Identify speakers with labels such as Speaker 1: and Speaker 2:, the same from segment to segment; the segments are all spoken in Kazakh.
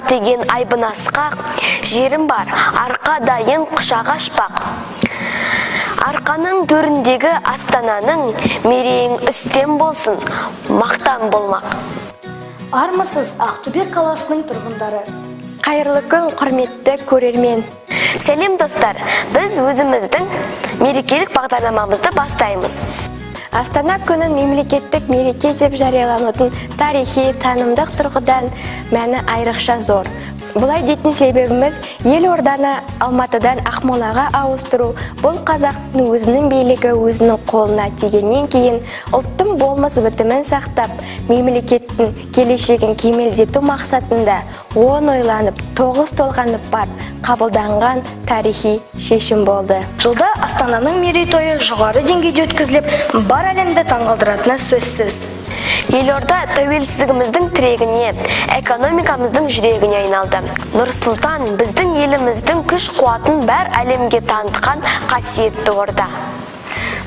Speaker 1: деген айбын асқақ, жерім бар, арқа дайын құшақ ашпақ. Арқаның төріндегі астананың мерейің үстем болсын, мақтан болмақ.
Speaker 2: Армысыз Ақтөбе қаласының тұрғындары.
Speaker 3: Қайырлы күн, құрметті көрермен.
Speaker 1: Сәлем достар, біз өзіміздің мерекелік бағдарламамызды бастаймыз.
Speaker 3: Астана күнін мемлекеттік мереке деп жарияланудың тарихи, танымдық тұрғыдан мәні айрықша зор. Бұлай дейтін себебіміз елорданы Алматыдан Ақмолаға ауыстыру. Бұл қазақтың өзінің билігі өзінің қолына тигеннен кейін ұлттың болмыс бітімін сақтап, мемлекеттің келешегін кемелдету мақсатында 10 ойланып, 9 толғанып бар қабылданған тарихи шешім болды.
Speaker 2: Жылда Астананың мерейтойы жоғары деңгейде өткізіліп, бар әлемді таңғалдыратыны сөзсіз.
Speaker 1: Елорда тәуелсіздігіміздің тірегіне, экономикамыздың жүрегіне айналды. Нұр-Сұлтан біздің еліміздің күш қуатын бәр әлемге танытқан қасиетті орда.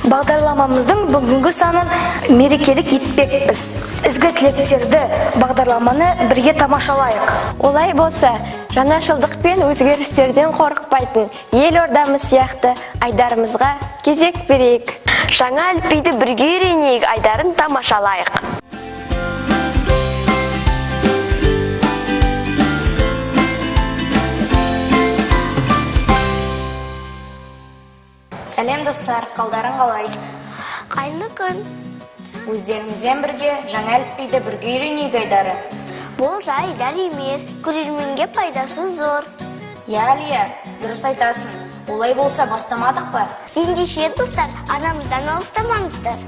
Speaker 2: Бағдарламамыздың бүгінгі санын мерекелік етпекпіз. Ізгі тілектерді, бағдарламаны бірге тамашалайық.
Speaker 3: Олай болса, жаңашылдық пен өзгерістерден қорықпайтын елордамыз сияқты айдарымызға кезек берейік.
Speaker 1: Жаңа әліпбиді бірге үйренейік, айдарын тамашалайық.
Speaker 2: Сәлем достар, қалдарың қалай?
Speaker 4: Қайырлы күн.
Speaker 2: Өздеріңізден бірге жаңа әліпбиді бірге үйренейік айдары.
Speaker 4: Бұл жайдар емес, көрерменге пайдасы зор.
Speaker 2: Иә, дұрыс айтасың. Олай болса бастамадық па?
Speaker 4: Ендеше достар, арамыздан алыстамаңыздар.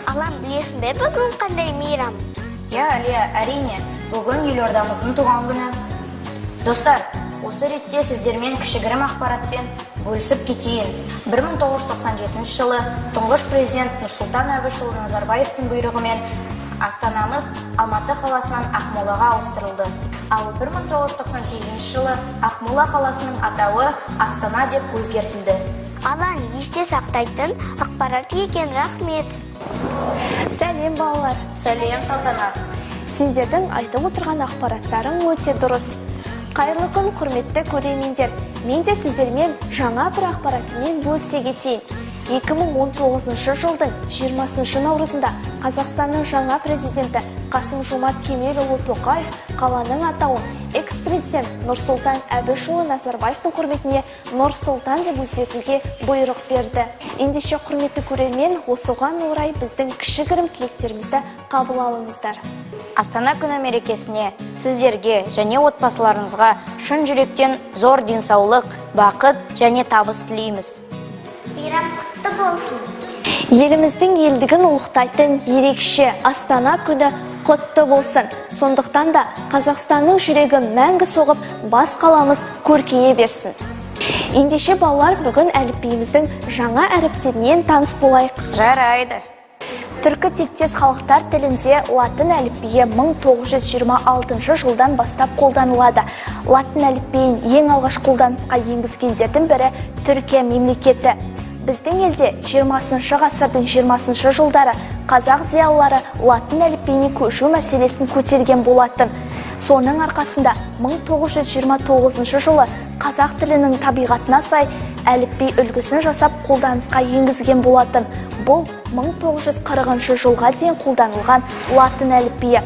Speaker 4: Алам, білесің бе бүгін қандай мейрам?
Speaker 2: Иә, әрине, бүгін елордамыздың туған күні. Достар, осы ретте сіздермен кішігірім ақпаратпен бөлісіп кетейін. 1997 жылы тұңғыш президент Нұрсұлтан Әбішұлы Назарбаевтың бұйрығымен Астанамыз Алматы қаласынан Ақмолаға ауыстырылды. Ал 1998 жылы Ақмола қаласының атауы Астана деп өзгертілді.
Speaker 4: Алан, есте сақтайтын ақпарат екен, рахмет.
Speaker 3: Сәлем балалар.
Speaker 2: Сәлем Салтанат.
Speaker 3: Сендердің айтып отырған ақпараттарың өте дұрыс. Қайырлы күн, құрметті көрермендер. Мен де сіздермен жаңа бір ақпаратымен бөлісе кетейін. 2019 жылдың 20 наурызында Қазақстанның жаңа президенті Қасым-Жомарт Кемелұлы Тоқаев қаланың атауын экс-президент Нұрсұлтан Әбішұлы Назарбаевтың құрметіне Нұр-Сұлтан деп өзгертуге бұйрық берді. Ендеше құрметті көрермен, осыған орай біздің кішігірім тілектерімізді қабыл алыңыздар.
Speaker 2: Астана күні мерекесіне сіздерге және отбасыларыңызға шын жүректен зор денсаулық, бақыт және табыс тілейміз.
Speaker 4: Мейрам құтты болсын.
Speaker 3: Еліміздің елдігін ұлықтайтын ерекше Астана күні құтты болсын. Сондықтан да Қазақстанның жүрегі мәңгі соғып, бас қаламыз көркейе берсін. Ендеше балалар, бүгін әліпбиіміздің жаңа әріптерінен таныс болайық.
Speaker 2: Жарайды.
Speaker 3: Түркі тектес халықтар тілінде латын әліпбиі 1926 жылдан бастап қолданылады. Латын әліпбиін ең алғаш қолданысқа енгізгендердің бірі Түркия мемлекеті. Біздің елде 20 ғасырдың 20 жылдары қазақ зиялылары латын әліпбиіне көшу мәселесін көтерген болатын. Соның арқасында 1929 жылы қазақ тілінің табиғатына сай әліпби үлгісін жасап қолданысқа енгізген болатын. Бұл 1940 жылға дейін қолданылған латын әліпбиі.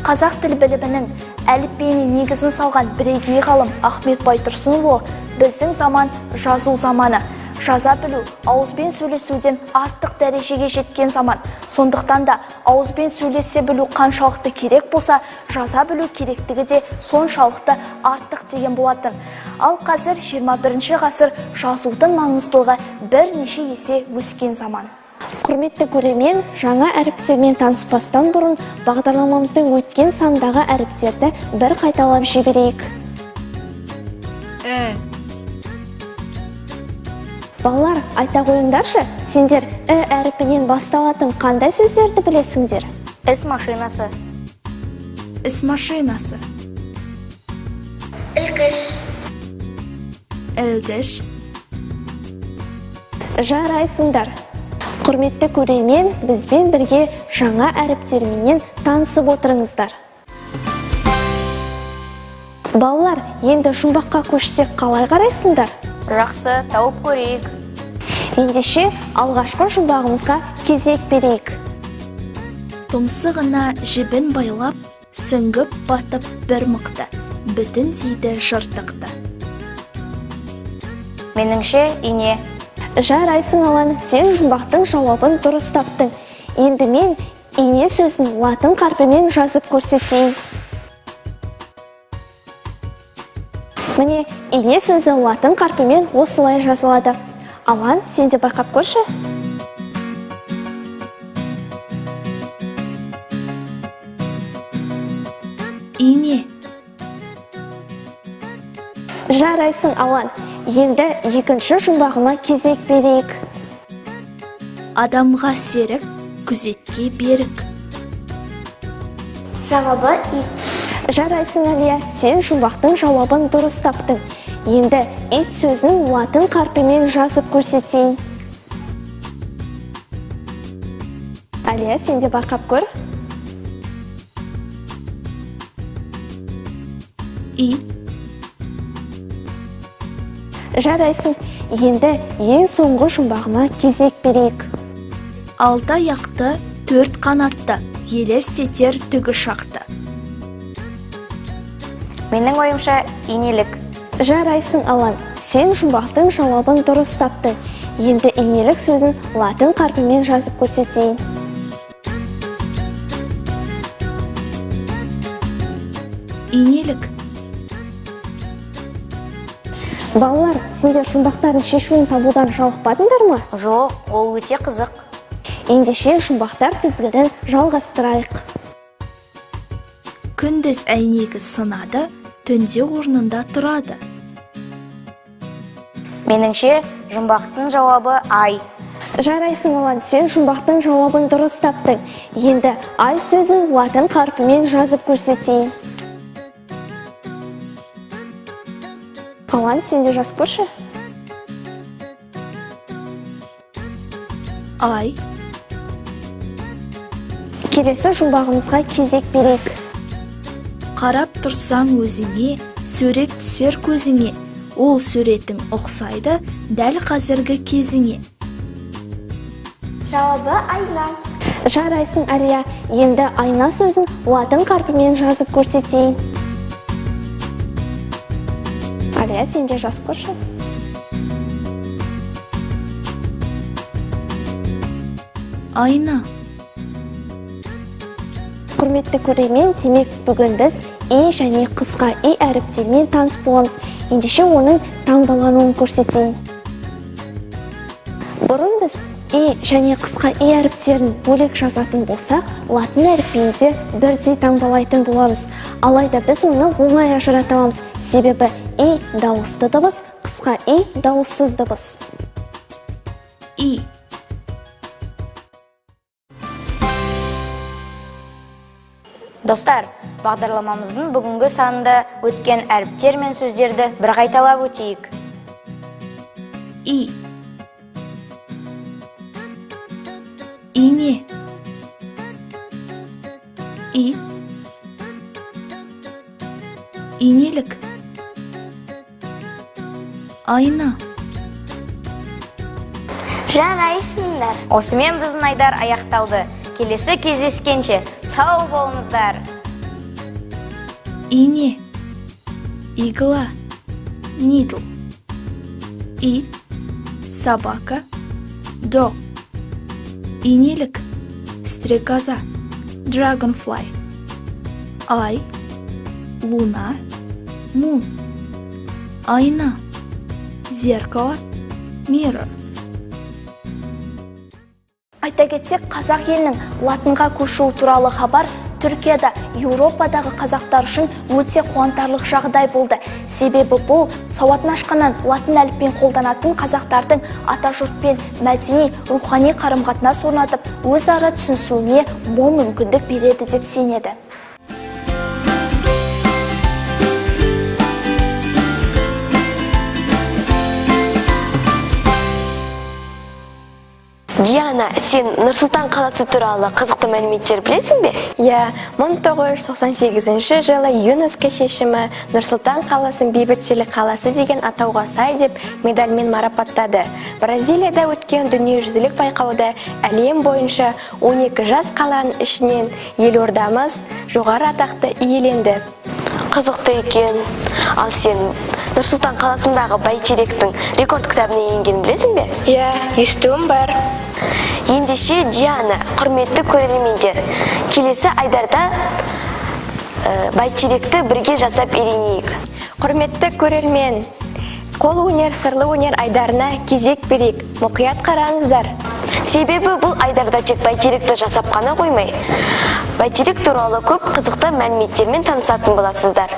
Speaker 3: Қазақ тіл білімінің әліпбиіне негізін салған бірегей ғалым Ахмет Байтұрсынұлы біздің заман жазу заманы. Жаза білу ауызбен сөйлесуден артық дәрежеге жеткен заман. Сондықтан да ауызбен сөйлесе білу қаншалықты керек болса, жаза білу керектігі де соншалықты артық деген болатын. Ал қазір 21 ғасыр жазудың маңыздылығы бірнеше есе өскен заман. Құрметті көрермен, жаңа әріптермен таныспастан бұрын бағдарламамыздың өткен сандағы әріптерді бір қайталап жіберейік. Балалар, айта қойыңдаршы, сендер әріпінен басталатын қандай сөздерді білесіңдер?
Speaker 2: Іс машинасы.
Speaker 5: Іс машинасы.
Speaker 4: Ілгіш.
Speaker 5: Ілгіш.
Speaker 3: Жарайсыңдар. Құрметті көрермен, бізбен бірге жаңа әріптерменен танысып отырыңыздар. Балалар, енді жұмбаққа көшсек қалай қарайсыңдар?
Speaker 2: Жақсы, тауып көрейік.
Speaker 3: Ендеше алғашқы жұмбағымызға кезек берейік.
Speaker 5: Тұмсығына жібін байлап, сүңгіп батып бір мықты, бүтін дейді жыртықты.
Speaker 2: Меніңше, ине.
Speaker 3: Жарайсың, Алан, сен жұмбақтың жауабын дұрыс таптың. Енді мен ине сөзін латын қарпімен жазып көрсетейін. Міне, ине сөзі латын қарпімен осылай жазылады. Алан, сен де байқап көрші.
Speaker 5: Ине.
Speaker 3: Жарайсың, Алан. Енді екінші жұмбағыма кезек берейік.
Speaker 5: Адамға серік, күзетке берік.
Speaker 4: Жауабы ит.
Speaker 3: Жарайсың, Әлия, сен жұмбақтың жауабын дұрыс таптың. Енді ит сөзін латын қарпімен жазып көрсетейін. Әлия, сен де байқап көр.
Speaker 5: Ит.
Speaker 3: Жарайсың, енді ең соңғы жұмбағыма кезек берейік.
Speaker 5: Алты аяқты, төрт қанатты, елестетер түгі шақты.
Speaker 2: Менің ойымша, инелік.
Speaker 3: Жарайсың, Алан, сен жұмбақтың жауабын дұрыс таптың. Енді инелік сөзін латын қарпімен жазып көрсетейін.
Speaker 5: Инелік.
Speaker 3: Балалар, сендер жұмбақтардың шешуін табудан жалықпадыңдар ма?
Speaker 2: Жоқ, ол өте қызық.
Speaker 3: Ендеше жұмбақтар тізгінін жалғастырайық.
Speaker 5: Күндіз әйнегі сынады, түнде орнында тұрады.
Speaker 2: Меніңше, жұмбақтың жауабы ай.
Speaker 3: Жарайсың, Алан, сен жұмбақтың жауабын дұрыс таптың. Енді ай сөзін латын қарпімен жазып көрсетейін. Алан, сен де жазып көрші.
Speaker 5: Ай.
Speaker 3: Келесі жұмбағымызға кезек берейік.
Speaker 5: Қарап тұрсаң өзіңе, сурет түсер көзіңе. Ол суретің ұқсайды дәл қазіргі кезіңе.
Speaker 4: Жауабы айна.
Speaker 3: Жарайсың, Әлия, енді айна сөзін латын қарпімен жазып көрсетейін. Әлия, сен де жазып көрші.
Speaker 5: Айна.
Speaker 3: Құрметті көрермен, демек бүгін біз и және қысқа и әріптермен таныс боламыз. Ендеше оның таңбалануын көрсетейін. Бұрын біз и және қысқа и әріптерін бөлек жазатын болсақ, латын әріпінде бірдей таңбалайтын боламыз. Алайда біз оны оңай ажырата аламыз. Себебі и дауысты дыбыс, қысқа и дауыссыз дыбыс.
Speaker 5: И.
Speaker 2: Достар, бағдарламамыздың бүгінгі санында өткен әріптер мен сөздерді бір қайталап өтейік.
Speaker 5: И. Ине. Ит. Инелік. Айна.
Speaker 4: Жарайсыңдар.
Speaker 2: Осымен біздің айдар аяқталды. Келесі кездескенше сау болыңыздар.
Speaker 5: Ине. Игла. Needle. Ит. Собака. Dog. Инелік. Стрекоза. Dragonfly. Ай. Луна. Moon. Айна. Зеркало. Mirror.
Speaker 3: Айта кетсек, қазақ елінің латынға көшуі туралы хабар Түркияда, Еуропадағы қазақтар үшін өте қуантарлық жағдай болды. Себебі бұл сауатын ашқаннан латын әліпбиін қолданатын қазақтардың атажұртпен мәдени, рухани қарым-қатынас орнатып, өзара түсінісуіне мол мүмкіндік береді деп сенеді.
Speaker 1: Диана, сен Нұрсұлтан қаласы туралы қызықты мәліметтер білесің бе?
Speaker 3: Иә, 1998 жылы ЮНЕСКО шешімі Нұрсұлтан қаласын бейбітшілік қаласы деген атауға сай деп медальмен марапаттады. Бразилияда өткен дүниежүзілік байқауда әлем бойынша 12 жас қаланың ішінен елордамыз жоғары атақты иеленді.
Speaker 1: Қызықты екен. Ал сен Нұрсұлтан қаласындағы бәйтеректің рекорд кітабына енгенін білесің бе?
Speaker 3: Иә, естуім бар.
Speaker 1: Ендеше Диана, құрметті көрермендер, келесі айдарда бәйтеректі бірге жасап үйренейік.
Speaker 3: Құрметті көрермен, қол өнер, сырлы өнер айдарына кезек берейік. Мұқият қараңыздар.
Speaker 1: Себебі бұл айдарда тек бәйтеректі жасап қана қоймай, бәйтерек туралы көп қызықты мәліметтермен танысатын боласыздар.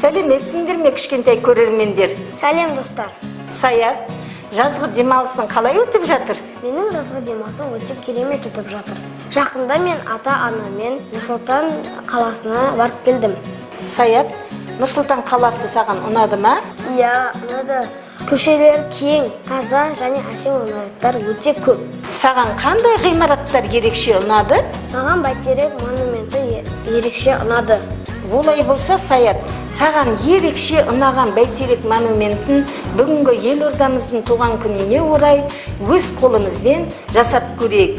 Speaker 6: Сәлеметсіңдер ме кішкентай көрермендер?
Speaker 4: Сәлем достар.
Speaker 6: Саят, жазғы демалысын қалай өтіп жатыр?
Speaker 4: Менің жазғы демалысым өте керемет өтіп жатыр. Жақында мен ата-анамен Нұрсұлтан қаласына барып келдім.
Speaker 6: Саят, Нұрсұлтан қаласы саған ұнады ма?
Speaker 4: Иә, ұнады. Көшелер кең, таза және әсем ғимараттар өте көп.
Speaker 6: Саған қандай ғимараттар ерекше ұнады?
Speaker 4: Маған бәйтерек монументі ерекше ұнады.
Speaker 6: Олай болса, Саят, саған ерекше ұнаған бәйтерек монументін бүгінгі елордамыздың туған күніне орай өз қолымызбен жасап көрейік.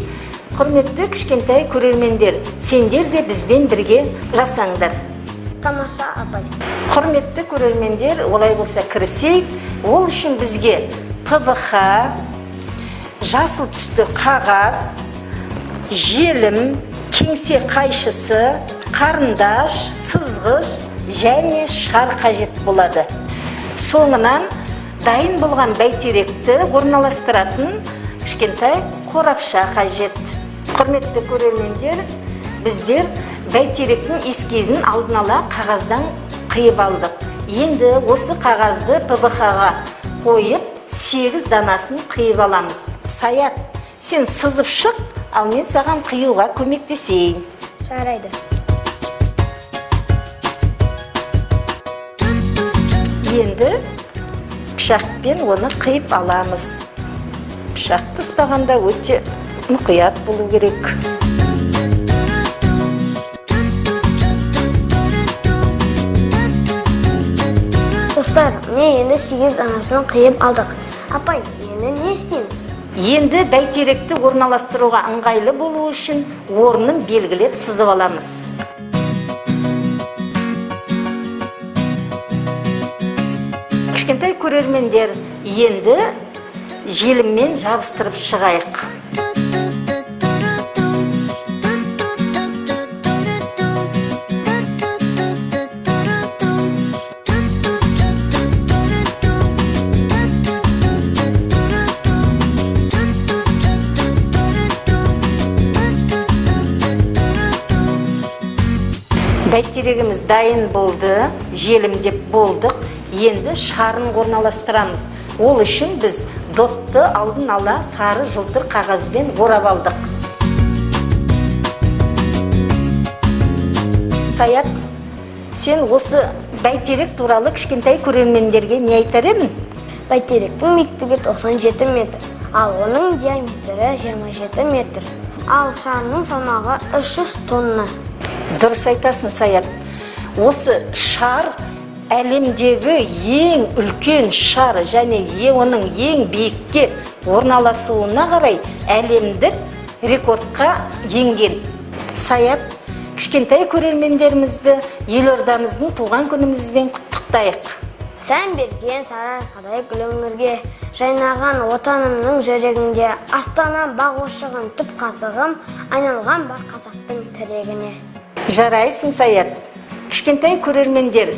Speaker 6: Құрметті кішкентай көрермендер, сендер де бізбен бірге жасаңдар.
Speaker 4: Тамаша, апай.
Speaker 6: Құрметті көрермендер, олай болса кірісейік. Ол үшін бізге ПВХ, жасыл түсті қағаз, желім, кеңсе қайшысы, қарындаш, сызғыш және шар қажет болады. Соңынан дайын болған бәйтеректі орналастыратын кішкентай қорапша қажет. Құрметті көрермендер, біздер бәйтеректің эскизін алдын ала қағаздан қиып алдық. Енді осы қағазды ПВХ-ға қойып 8 данасын қиып аламыз. Саят, сен сызып шық, ал мен саған қиюға көмектесейін.
Speaker 4: Жарайды.
Speaker 6: Енді пышақпен оны қиып аламыз. Пышақты ұстағанда өте мұқият болу керек.
Speaker 4: Достар, міне енді 8 данасын қиып алдық. Апай, енді не істейміз?
Speaker 6: Енді бәйтеректі орналастыруға ыңғайлы болу үшін орнын белгілеп сызып аламыз. Кішкентай көрермендер, енді желіммен жабыстырып шығайық. Бәйтерегіміз дайын болды, желімдеп болдық. Енді шарын орналастырамыз. Ол үшін біз допты алдын ала сары жылтыр қағазбен орап алдық. Саят, сен осы бәйтерек туралы кішкентай көрермендерге не айтар едің?
Speaker 4: Бәйтеректің биіктігі 97 метр, ал оның диаметрі 27 метр. Ал шарының салмағы 300 тонна.
Speaker 6: Дұрыс айтасың, Саят. Осы шар әлемдегі ең үлкен шар және оның ең биікке орналасуына қарай әлемдік рекордқа енген. Саят, кішкентай көрермендерімізді елордамыздың туған күнімізбен құттықтайық.
Speaker 4: Сән берген сарыарқадай гүл өңірге, жайнаған отанымның жүрегінде, Астана бақ ошығын түп қазығым, айналған бар қазақтың тірегіне.
Speaker 6: Жарайсың, Саят. Кішкентай көрермендер,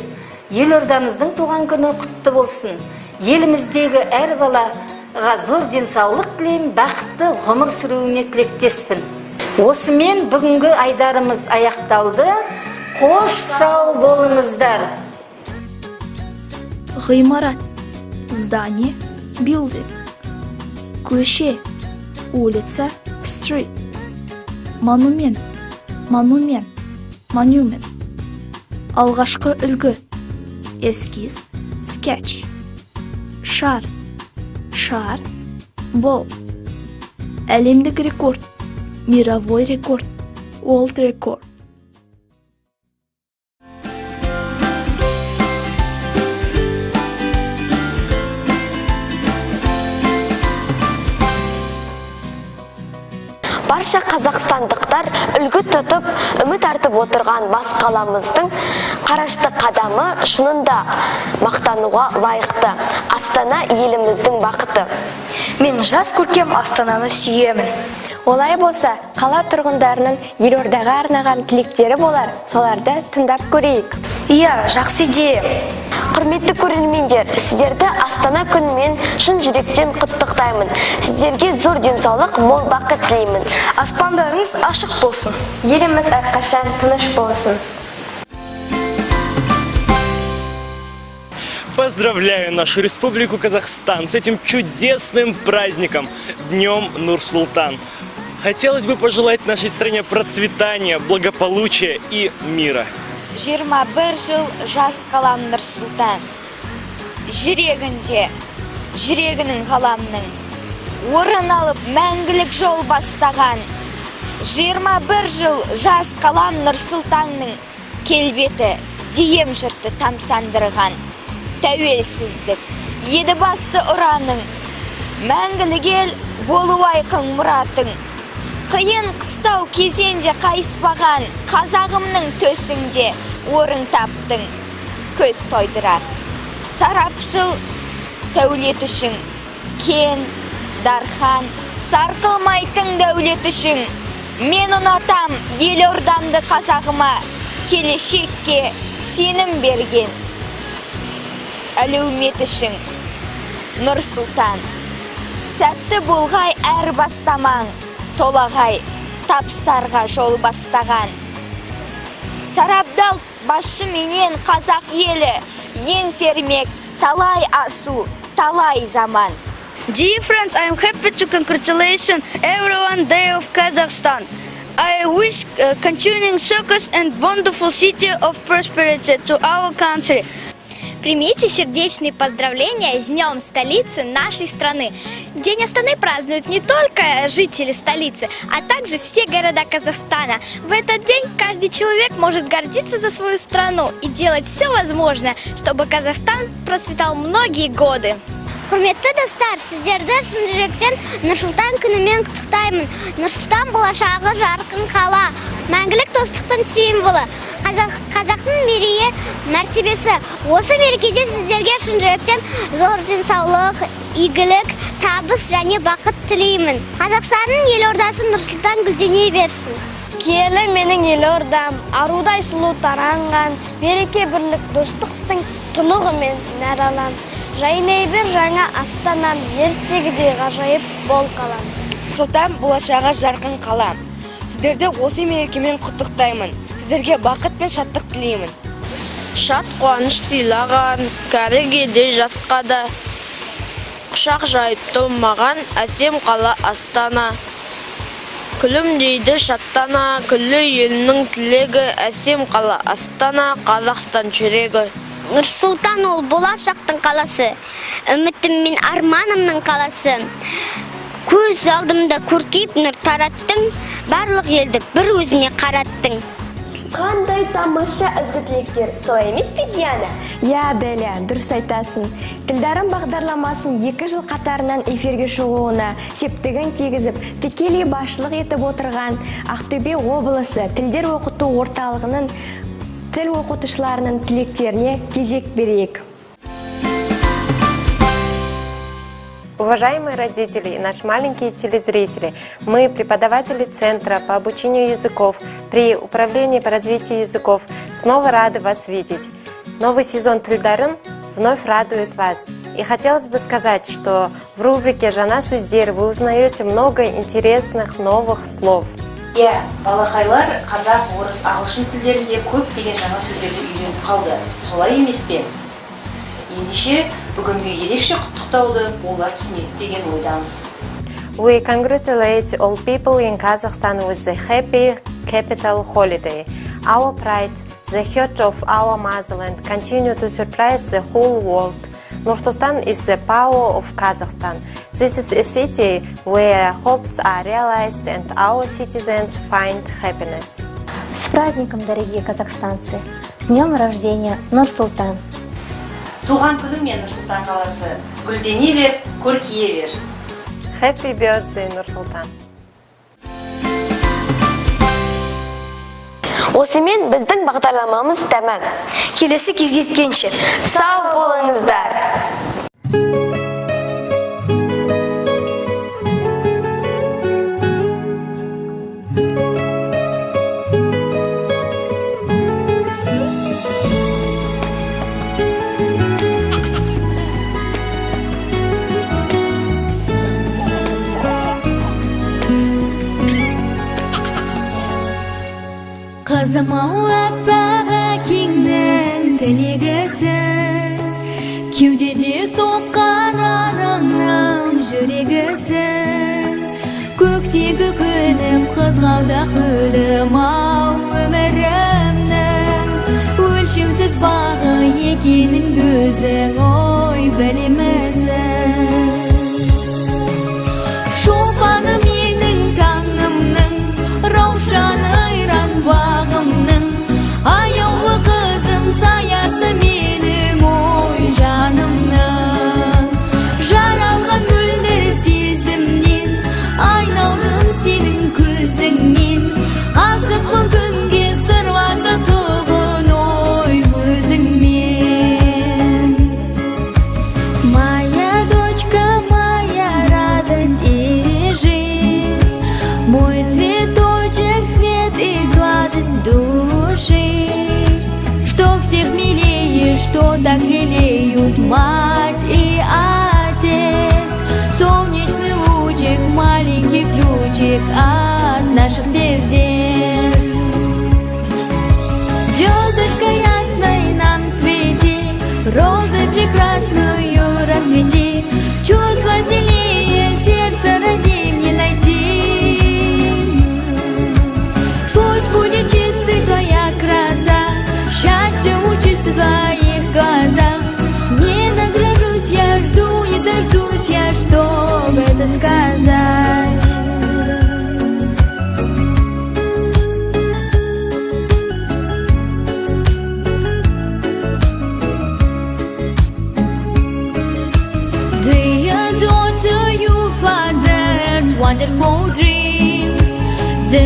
Speaker 6: елордамыздың туған күні құтты болсын. Еліміздегі әр балаға зор денсаулық тілеймін, бақытты ғұмыр сүруіне тілектеспін. Осымен бүгінгі айдарымыз аяқталды. Қош сау болыңыздар.
Speaker 5: Ғимарат, здание, building. Көше, улица, street. Монумент, monument. Алғашқы үлгі. Эскиз, скетч. Шар, шар, бол. Әлемдік рекорд, мировой рекорд, world рекорд.
Speaker 1: Барша қазақстандықтар үлгі тұтып, үміт артып отырған бас қаламыздың қарашты қадамы шынында мақтануға лайықты. Астана еліміздің бақыты.
Speaker 2: Мен жас көркем Астананы сүйемін.
Speaker 3: Олай болса, қала тұрғындарының елордаға арнаған тілектері болар, соларды тыңдап көрейік.
Speaker 2: Иә, жақсы идея.
Speaker 1: Құрметті көрермендер, сіздерді Астана күнімен шын жүректен құттықтаймын. Сіздерге зор денсаулық, мол бақыт тілеймін.
Speaker 2: Аспандарыңыз ашық болсын.
Speaker 3: Еліміз әрқашан тыныш болсын.
Speaker 7: Поздравляю нашу республику Казахстан с этим чудесным праздником, Днем Нур-Султан. Хотелось бы пожелать нашей стране процветания, благополучия и мира.
Speaker 8: 21 жыл жас қалам Нұр-Сұлтан. Жүрегінде, жүрегінің ғаламның, орын алып мәңгілік жол бастаған. 21 жыл жас қалам Нұр-Сұлтанның келбеті, дием жұртты тамсандырған. Тәуелсіздік, еді басты ұраның, мәңгілік ел болу айқын мұратың. Қиын қыстау кезенде қайыспаған қазағымның төсіңде орын таптың, көз тойдырар. Сарапшыл сәулет үшін, кен, дархан, сарқылмайтын дәулет үшін. Мен ұнатам елордамды қазағыма, келешекке сенім берген. Әлеумет үшін, Нұр-Сұлтан. Сәтті болғай әр бастамаң, толағай табыстарға жол бастаған. Сарабдал басшы менен қазақ елі, ен сермек талай асу, талай заман.
Speaker 9: Dear friends, I am happy to congratulate everyone Day of Kazakhstan. I wish continuing success and wonderful city of prosperity to our country.
Speaker 8: Примите сердечные поздравления с Днем столицы нашей страны. День Астаны празднуют не только жители столицы, а также все города Казахстана. В этот день каждый человек может гордиться за свою страну и делать все возможное, чтобы Казахстан процветал многие годы.
Speaker 4: Құрметті достар, сіздерді шын жүректен Нұр-Сұлтан күнімен құттықтаймын. Нұр-Сұлтан болашағы жарқын қала, мәңгілік достықтың символы, қазақтың мерейі, мәртебесі. Осы мерекеде сіздерге шын жүректен зор денсаулық, игілік, табыс және бақыт тілеймін. Қазақстанның елордасы Нұр-Сұлтан гүлдене берсін.
Speaker 8: Киелі менің елордам, арудай сұлу таранған, береке бірлік достықтың тұнығымен нәралам. Жайнай бер жаңа Астанам, ертегідей ғажайып бол қалам.
Speaker 10: Сұлтан болашағы жарқын қала. Сіздерді осы мерекемен құттықтаймын. Сіздерге бақыт пен шаттық тілеймін.
Speaker 9: Шат қуаныш сыйлаған, кәрігеде жасқа да құшақ жайып толмаған әсем қала Астана. Күлімдейді шаттана, күллі елінің тілегі, әсем қала Астана, Қазақстан жүрегі.
Speaker 4: Нұр-Сұлтан ол болашақтың қаласы, үмітім мен арманымның қаласы. Көз алдымда көркейіп нұр тараттың, барлық елді бір өзіне қараттың.
Speaker 1: Қандай тамаша ізгі тілектер, солай емес пе, Диана?
Speaker 3: Я, Деля, дұрыс айтасың. Тілдарым бағдарламасын 2 жыл қатарынан эфирге шығуына септігін тигізіп, тікелей басшылық етіп отырған Ақтөбе облысы тілдер оқыту орталығының тіл оқытушыларының тілектеріне кезек берейік.
Speaker 11: Уважаемые родители и наши маленькие телезрители, мы, преподаватели Центра по обучению языков при Управлении по развитию языков, снова рады вас видеть. Новый сезон Тильдарын вновь радует вас. И хотелось бы сказать, что в рубрике «Жана Суздер» вы узнаете много интересных новых слов.
Speaker 6: Иә, балақайлар қазақ, орыс, ағылшын тілдерінде көптеген жаңа сөздерді үйреніп қалды. Солай емес пе? Ендеше бүгінгі ерекше құттықтауды олар түсінеді деген ойдамыз.
Speaker 11: We congratulate all people in Kazakhstan with the happy capital holiday. Our pride, the heart of our motherland, continue to surprise the whole world. Nur-Sultan is the power of Kazakhstan. This is a city where hopes are realized and our citizens find happiness.
Speaker 12: С праздником, дорогие казахстанцы! С днем рождения, Нур-Султан!
Speaker 6: Туған күнімен Нұр-Сұлтан қаласы, гүлдене бер, көркейе бер.
Speaker 11: Happy birthday, Nur-Sultan!
Speaker 1: Осымен біздің бағдарламамыз тәмам.
Speaker 2: Келесі кездескенше
Speaker 1: Сау болыңыздар.
Speaker 5: Қызымау аппаға кеңнің тілегісін, кеудеде соққан анаңның жүрегісін. Көктегі күнім қызғалдақ гүлім ау өмірімнің, өлшеусіз бағы екенің өзің ой білемісің. Шолпаны менің таңымның, раушаны бағымның, аяулы қызым саясы менің ой жанымның. Жаралған мөлдір сезімнен, айналдым сенің көзіңнен. Асықпын күнге сырласы тұғын ой өзіңмен. Моя дочка, моя радость и жизнь, мой цветочек, свет и сладость души, что всех милее, что так лелеют мать и отец. Солнечный лучик, маленький ключик от наших сердец. Звездочка ясной нам свети, розы прекрасную расцвети, чувства сильнее сердца ради мне найти. Пусть будет чистой твоя краса, счастье учится в твоих глазах. Не нагляжусь я, жду, не дождусь я, чтоб это сказать. Dear daughter, you father's wonderful dreams, the